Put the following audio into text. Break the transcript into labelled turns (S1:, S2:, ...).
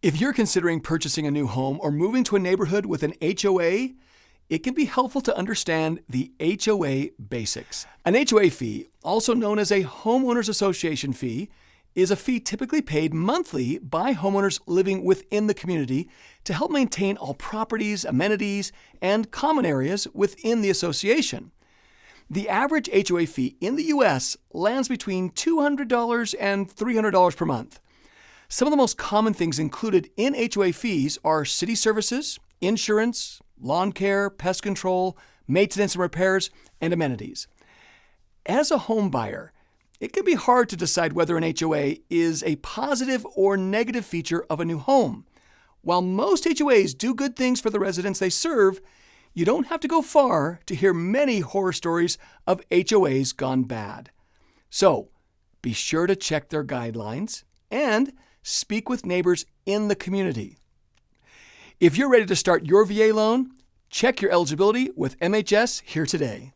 S1: If you're considering purchasing a new home or moving to a neighborhood with an HOA, it can be helpful to understand the HOA basics. An HOA fee, also known as a Homeowners Association fee, is a fee typically paid monthly by homeowners living within the community to help maintain all properties, amenities, and common areas within the association. The average HOA fee in the U.S. lands between $200 and $300 per month. Some of the most common things included in HOA fees are city services, insurance, lawn care, pest control, maintenance and repairs, and amenities. As a home buyer, it can be hard to decide whether an HOA is a positive or negative feature of a new home. While most HOAs do good things for the residents they serve, you don't have to go far to hear many horror stories of HOAs gone bad. So, be sure to check their guidelines and speak with neighbors in the community. If you're ready to start your VA loan, check your eligibility with MHS here today.